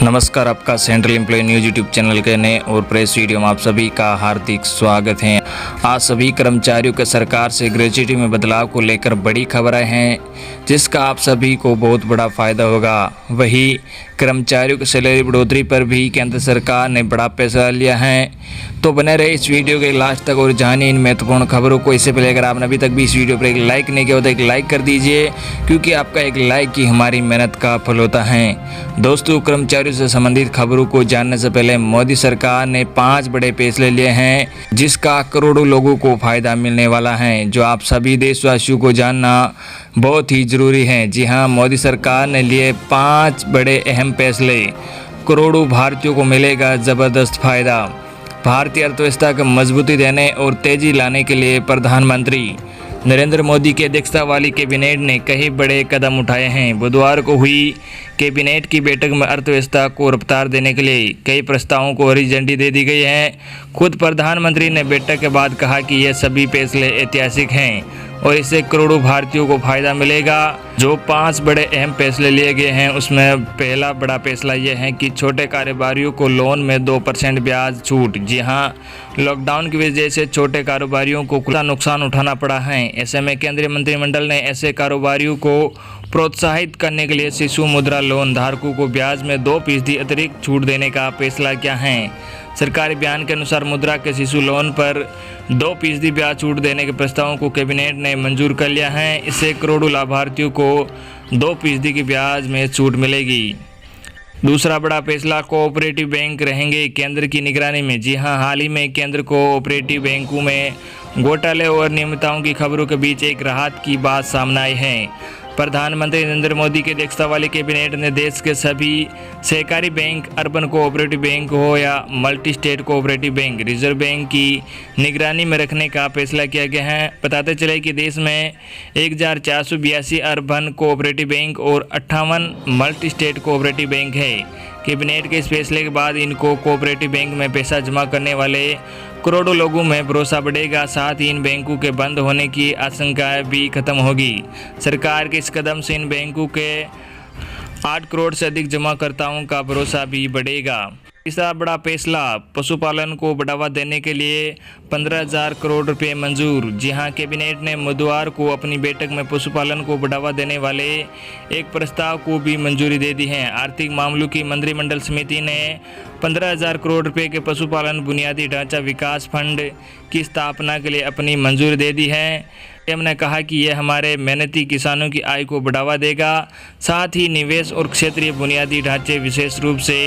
नमस्कार, आपका central employee news YouTube channel के नए और प्रेस वीडियो में आप सभी का हार्दिक स्वागत है। आज सभी कर्मचारियों के सरकार से ग्रेच्युटी में बदलाव को लेकर बड़ी खबरें हैं, जिसका आप सभी को बहुत बड़ा फायदा होगा। वही कर्मचारियों की सैलरी बढ़ोतरी पर भी केंद्र सरकार ने बड़ा फैसला लिया है। तो बने रहे इस वीडियो के लास्ट तक और जानिए इन महत्वपूर्ण खबरों को। इससे पहले अगर आपने अभी तक भी इस वीडियो पर एक लाइक नहीं किया हो तो एक लाइक कर दीजिए, क्योंकि आपका एक लाइक ही हमारी मेहनत का फल होता है। दोस्तों, कर्मचारियों से संबंधित खबरों को जानने से पहले मोदी सरकार ने 5 बड़े फैसले लिए हैं, जिसका करोड़ों लोगों को फायदा मिलने वाला है, जो आप सभी देशवासियों को जानना बहुत ही जरूरी है। जी हां, मोदी सरकार ने लिए 5 बड़े अहम फैसले। करोड़ों भारतीयों को मिलेगा जबरदस्त फायदा। भारतीय अर्थव्यवस्था को मजबूती देने और तेजी लाने के लिए प्रधानमंत्री नरेंद्र मोदी की अध्यक्षता वाली कैबिनेट ने कई बड़े कदम उठाए हैं। बुधवार को हुई कैबिनेट की बैठक में अर्थव्यवस्था को रफ्तार देने के लिए कई प्रस्तावों को हरी झंडी दे दी गई है। खुद प्रधानमंत्री ने बैठक के बाद कहा कि ये सभी फैसले ऐतिहासिक हैं और इससे करोड़ों भारतीयों को फायदा मिलेगा। जो 5 बड़े अहम फैसले लिए गए हैं, उसमें पहला बड़ा फैसला यह है कि छोटे कारोबारियों को लोन में 2% ब्याज छूट। जी हां, लॉकडाउन की वजह से छोटे कारोबारियों को नुकसान उठाना पड़ा है। ऐसे में केंद्रीय मंत्रिमंडल ने ऐसे कारोबारियों को प्रोत्साहित करने के लिए शिशु मुद्रा लोन धारकों को ब्याज में 2% अतिरिक्त छूट देने का फैसला किया है। सरकारी बयान के अनुसार मुद्रा के शिशु लोन पर 2% ब्याज छूट देने के प्रस्तावों को कैबिनेट ने मंजूर कर लिया है। इससे करोड़ों लाभार्थियों को 2% की ब्याज में छूट मिलेगी। दूसरा बड़ा फैसला, कोऑपरेटिव बैंक रहेंगे केंद्र की निगरानी में। जी हां, हाल ही में केंद्र कोऑपरेटिव बैंकों में घोटाले और नियमितताओं की खबरों के बीच एक राहत की बात सामने आई है। प्रधानमंत्री नरेंद्र मोदी की अध्यक्षता वाली कैबिनेट ने देश के सभी सहकारी बैंक, अर्बन कोऑपरेटिव बैंक हो या multi state cooperative bank, reserve bank की निगरानी में रखने का फैसला किया गया है। बताते चले कि देश में 1482 अर्बन कोऑपरेटिव बैंक और 58 मल्टी स्टेट कोऑपरेटिव बैंक है। कैबिनेट के इस फैसले के बाद इनको कोऑपरेटिव बैंक में पैसा जमा करने वाले करोड़ों लोगों में भरोसा बढ़ेगा। साथ ही इन बैंकों के बंद होने की आशंका भी खत्म होगी। सरकार के इस कदम से इन बैंकों के 8 करोड़ से अधिक जमाकर्ताओं का भरोसा भी बढ़ेगा। तीसरा बड़ा फैसला, पशुपालन को बढ़ावा देने के लिए 15,000 करोड़ रुपए मंजूर। जी हां, कैबिनेट ने बुधवार को अपनी बैठक में पशुपालन को बढ़ावा देने वाले एक प्रस्ताव को भी मंजूरी दे दी है। आर्थिक मामलों की मंत्रिमंडल समिति ने 15,000 करोड़ रुपए के पशुपालन बुनियादी ढांचा विकास फंड की स्थापना के लिए अपनी मंजूरी दे दी है। हमने कहा कि यह हमारे मेहनती किसानों की आय को बढ़ावा देगा। साथ ही निवेश और क्षेत्रीय बुनियादी ढांचे, विशेष रूप से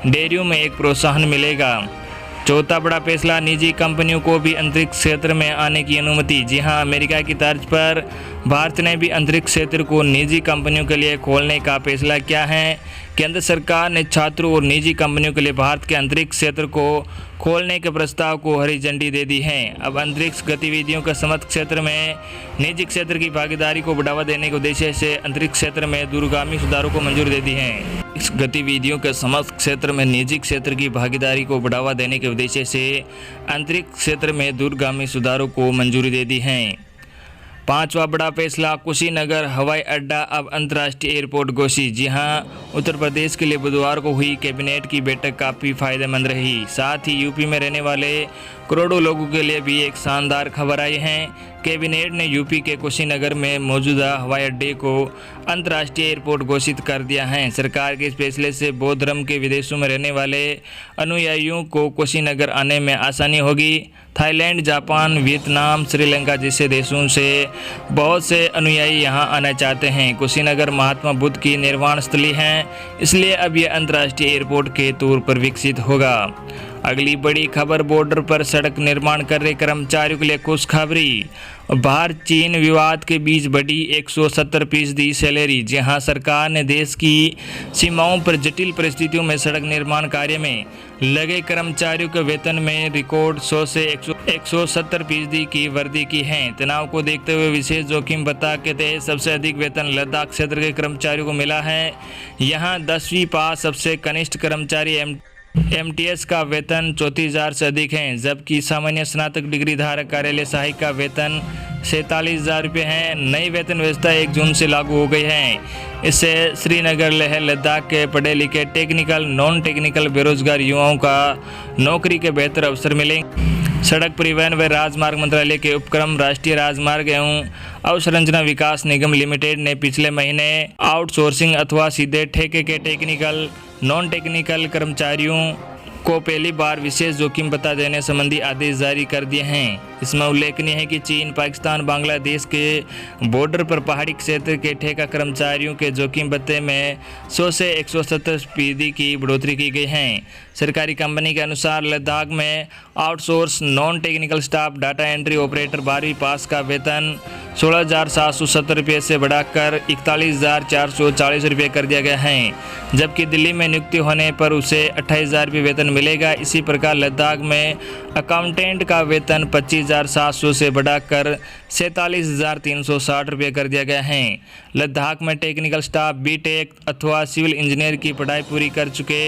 डेयरियों में एक प्रोत्साहन मिलेगा। चौथा बड़ा फैसला, निजी कंपनियों को भी अंतरिक्ष क्षेत्र में आने की अनुमति। जी हां, अमेरिका की तर्ज पर भारत ने भी अंतरिक्ष क्षेत्र को निजी कंपनियों के लिए खोलने का फैसला किया है। केंद्र सरकार ने छात्रों और निजी कंपनियों के लिए भारत के अंतरिक्ष क्षेत्र को खोलने के प्रस्ताव को हरी झंडी दे दी है। अब अंतरिक्ष गतिविधियों के समस्त क्षेत्र में निजी क्षेत्र की भागीदारी को बढ़ावा देने के उद्देश्य से अंतरिक्ष क्षेत्र में दूरगामी सुधारों को मंजूरी दे दी है। इस गतिविधियों के समस्त क्षेत्र में निजी क्षेत्र की भागीदारी को बढ़ावा देने के उद्देश्य से अंतरिक्ष क्षेत्र में दूरगामी सुधारों को मंजूरी दे दी है। पांचवा बड़ा फैसला, कुशीनगर हवाई अड्डा अब अंतर्राष्ट्रीय एयरपोर्ट घोषित। जी हां, उत्तर प्रदेश के लिए बुधवार को हुई कैबिनेट की बैठक काफ़ी फायदेमंद रही। साथ ही यूपी में रहने वाले करोड़ों लोगों के लिए भी एक शानदार खबर आई है। कैबिनेट ने यूपी के कुशीनगर में मौजूदा हवाई अड्डे को अंतर्राष्ट्रीय एयरपोर्ट घोषित कर दिया है। सरकार के इस फैसले से बौद्ध धर्म के विदेशों में रहने वाले अनुयायियों को कुशीनगर आने में आसानी होगी। थाईलैंड, जापान, वियतनाम, श्रीलंका जैसे देशों से बहुत से अनुयायी यहां आना चाहते हैं। कुशीनगर महात्मा बुद्ध की निर्वाण स्थली है, इसलिए अब यह अंतर्राष्ट्रीय एयरपोर्ट के तौर पर विकसित होगा। अगली बड़ी खबर, बॉर्डर पर सड़क निर्माण कर रहे कर्मचारियों के लिए खुशखबरी। भारत चीन विवाद के बीच बढ़ी 170% सैलरी। जहां सरकार ने देश की सीमाओं पर जटिल परिस्थितियों में सड़क निर्माण कार्य में लगे कर्मचारियों के वेतन में रिकॉर्ड 100 से 170% की वृद्धि की है। तनाव को देखते हुए विशेष जोखिम भत्ता के तहत सबसे अधिक वेतन लद्दाख क्षेत्र के कर्मचारियों को मिला है। यहाँ 10वीं पास सबसे कनिष्ठ कर्मचारी एमटीएस का वेतन 34,000 से अधिक है, जबकि सामान्य स्नातक डिग्री धारक कार्यालय सहायक का वेतन 47,000 रुपये है। नई वेतन व्यवस्था 1 जून से लागू हो गई है। इससे श्रीनगर लेह लद्दाख के पढ़े लिखे टेक्निकल नॉन टेक्निकल बेरोजगार युवाओं का नौकरी के बेहतर अवसर मिलेंगे। सड़क परिवहन व राजमार्ग मंत्रालय के उपक्रम राष्ट्रीय राजमार्ग एवं अवसंरचना विकास निगम लिमिटेड ने पिछले महीने आउटसोर्सिंग अथवा सीधे ठेके के टेक्निकल नॉन टेक्निकल कर्मचारियों को पहली बार विशेष जोखिम भत्ता देने संबंधी आदेश जारी कर दिए हैं। इसमें उल्लेखनीय है कि चीन, पाकिस्तान, बांग्लादेश के बॉर्डर पर पहाड़ी क्षेत्र के ठेका कर्मचारियों के जोखिम भत्ते में 100 से 170% की बढ़ोतरी की गई है। सरकारी कंपनी के अनुसार लद्दाख में outsource non technical staff data entry operator 12वीं पास का वेतन 16,770 रुपये से बढ़ाकर 41,440 रुपये कर दिया गया है, जबकि दिल्ली में नियुक्ति होने पर उसे 28,000 रुपये वेतन मिलेगा। इसी प्रकार लद्दाख में अकाउंटेंट का वेतन 25,700 से बढ़ाकर 47,360 रुपये कर दिया गया है। लद्दाख में टेक्निकल स्टाफ बीटेक अथवा सिविल इंजीनियर की पढ़ाई पूरी कर चुके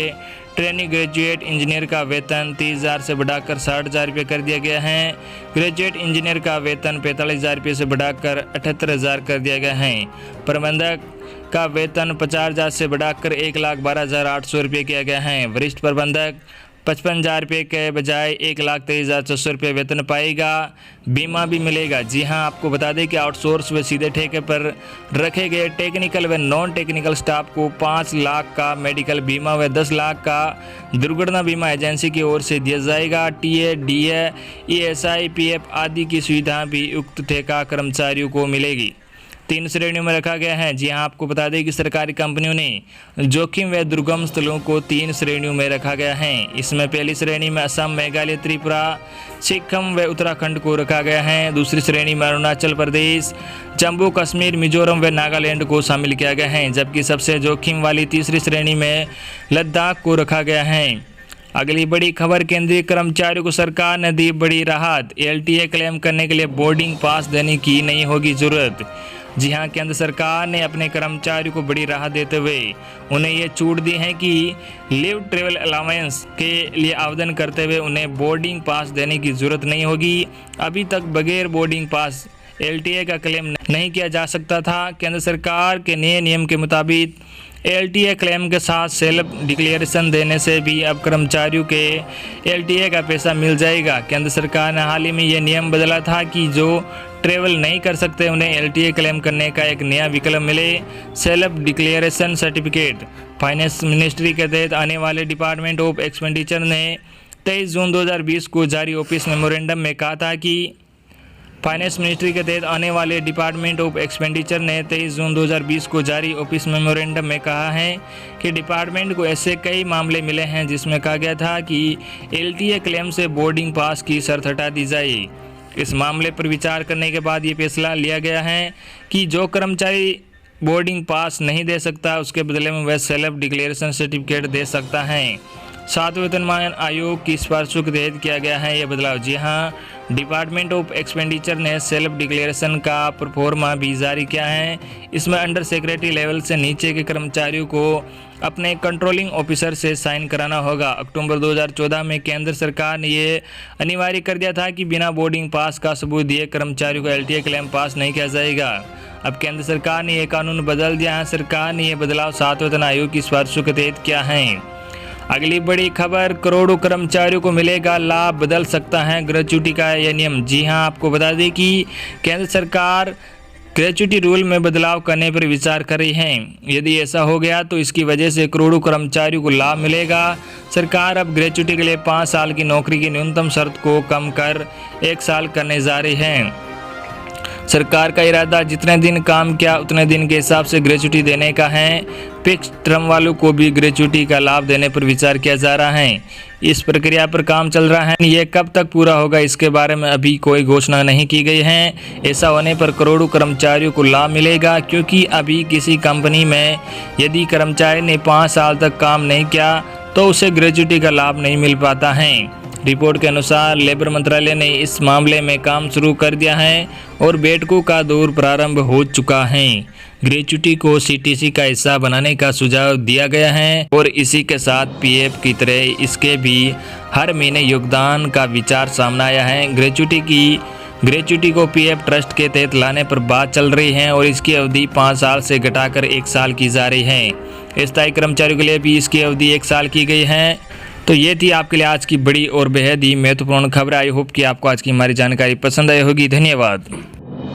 ट्रेनिंग ग्रेजुएट इंजीनियर का वेतन 30,000 से बढ़ाकर 60,000 रुपये कर दिया गया है। ग्रेजुएट इंजीनियर का वेतन 45,000 रुपये से बढ़ाकर 78,000 कर दिया गया है। प्रबंधक का वेतन 50,000 से बढ़ाकर 1,12,800 रुपये किया गया है। वरिष्ठ प्रबंधक 55,000 रुपये के बजाय 1,23,600 रुपये वेतन पाएगा। बीमा भी मिलेगा। जी हां, आपको बता दें कि आउटसोर्स व सीधे ठेके पर रखे गए टेक्निकल व नॉन टेक्निकल स्टाफ को 5 लाख का मेडिकल बीमा व 10 लाख का दुर्घटना बीमा एजेंसी की ओर से दिया जाएगा। टीए, डीए, ईएसआई, पीएफ आदि की सुविधा भी उक्त ठेका कर्मचारियों को मिलेगी। 3 श्रेणियों में रखा गया है। जी हाँ, आपको बता दें कि सरकारी कंपनियों ने जोखिम व दुर्गम स्थलों को 3 श्रेणियों में रखा गया है। इसमें पहली श्रेणी में असम, मेघालय, त्रिपुरा, सिक्किम व उत्तराखंड को रखा गया है। दूसरी श्रेणी में अरुणाचल प्रदेश, जम्मू कश्मीर, मिजोरम व नागालैंड को शामिल किया गया है, जबकि सबसे जोखिम वाली तीसरी श्रेणी में लद्दाख को रखा गया है। अगली बड़ी खबर, केंद्रीय कर्मचारियों को सरकार ने दी बड़ी राहत। एलटीए क्लेम करने के लिए बोर्डिंग पास देने की नहीं होगी जरूरत। जी हां, केंद्र सरकार ने अपने कर्मचारियों को बड़ी राहत देते हुए उन्हें ये छूट दी है कि लीव ट्रेवल अलाउंस के लिए आवेदन करते हुए उन्हें बोर्डिंग पास देने की जरूरत नहीं होगी। अभी तक बगैर बोर्डिंग पास एलटीए का क्लेम नहीं किया जा सकता था। केंद्र सरकार के नए नियम के मुताबिक एलटीए क्लेम के साथ सेल्फ डिक्लेरेशन देने से भी अब कर्मचारियों के एलटीए का पैसा मिल जाएगा। केंद्र सरकार ने हाल ही में यह नियम बदला था कि जो ट्रेवल नहीं कर सकते उन्हें एलटीए क्लेम करने का एक नया विकल्प मिले, self declaration certificate. Finance ministry के तहत आने वाले डिपार्टमेंट ऑफ एक्सपेंडिचर ने 23 जून 2020 को जारी ऑफिस मेमोरेंडम में कहा था कि फाइनेंस मिनिस्ट्री के तहत आने वाले डिपार्टमेंट ऑफ एक्सपेंडिचर ने 23 जून 2020 को जारी ऑफिस मेमोरेंडम में कहा है कि डिपार्टमेंट को ऐसे कई मामले मिले हैं जिसमें कहा गया था कि एलटीए क्लेम से बोर्डिंग पास की शर्त हटा दी जाए। इस मामले पर विचार करने के बाद ये फैसला लिया गया है कि जो कर्मचारी बोर्डिंग पास नहीं दे सकता उसके बदले में वह सेल्फ डिक्लेरेशन सर्टिफिकेट दे सकता है। 7वें वेतनमान आयोग की सिफारिशों के तहत किया गया है यह बदलाव। जी हाँ, डिपार्टमेंट ऑफ एक्सपेंडिचर ने सेल्फ डिक्लेरेशन का प्रोफॉर्मा भी जारी किया है। इसमें अंडर सेक्रेटरी लेवल से नीचे के कर्मचारियों को अपने कंट्रोलिंग ऑफिसर से साइन कराना होगा। अक्टूबर 2014 में केंद्र सरकार ने ये अनिवार्य कर दिया था कि बिना बोर्डिंग पास का सबूत दिए कर्मचारियों को एलटीए क्लेम पास नहीं किया जाएगा। अब केंद्र सरकार ने यह कानून बदल दिया है। सरकार ने यह बदलाव 7वें वेतन आयोग की सिफारिशों के तहत किया है। अगली बड़ी खबर, करोड़ों कर्मचारियों को मिलेगा लाभ, बदल सकता है ग्रेच्युटी का यह नियम। जी हां, आपको बता दें कि केंद्र सरकार ग्रेच्युटी रूल में बदलाव करने पर विचार कर रही है। यदि ऐसा हो गया तो इसकी वजह से करोड़ों कर्मचारियों को लाभ मिलेगा। सरकार अब ग्रेच्युटी के लिए 5 साल की नौकरी की न्यूनतम शर्त को कम कर 1 साल करने जा रही है। सरकार का इरादा जितने दिन काम किया उतने दिन के हिसाब से ग्रेच्युटी देने का है। फिक्स टर्म वालों को भी ग्रेच्युटी का लाभ देने पर विचार किया जा रहा है। इस प्रक्रिया पर काम चल रहा है। ये कब तक पूरा होगा इसके बारे में अभी कोई घोषणा नहीं की गई है। ऐसा होने पर करोड़ों कर्मचारियों को लाभ मिलेगा, क्योंकि अभी किसी कंपनी में यदि कर्मचारी ने 5 साल तक काम नहीं किया तो उसे ग्रेच्युटी का लाभ नहीं मिल पाता है। रिपोर्ट के अनुसार लेबर मंत्रालय ने इस मामले में काम शुरू कर दिया है और बैठकों का दौर प्रारंभ हो चुका है। ग्रेच्युटी को सीटीसी का हिस्सा बनाने का सुझाव दिया गया है और इसी के साथ पीएफ की तरह इसके भी हर महीने योगदान का विचार सामने आया है। ग्रेच्युटी को पीएफ ट्रस्ट के तहत लाने पर बात चल रही है और इसकी अवधि 5 साल से घटाकर 1 साल की जा रही है। स्थायी कर्मचारियों के लिए भी इसकी अवधि 1 साल की गई है। तो ये थी आपके लिए आज की बड़ी और बेहद ही महत्वपूर्ण खबर। आई होप कि आपको आज की हमारी जानकारी पसंद आई होगी। धन्यवाद।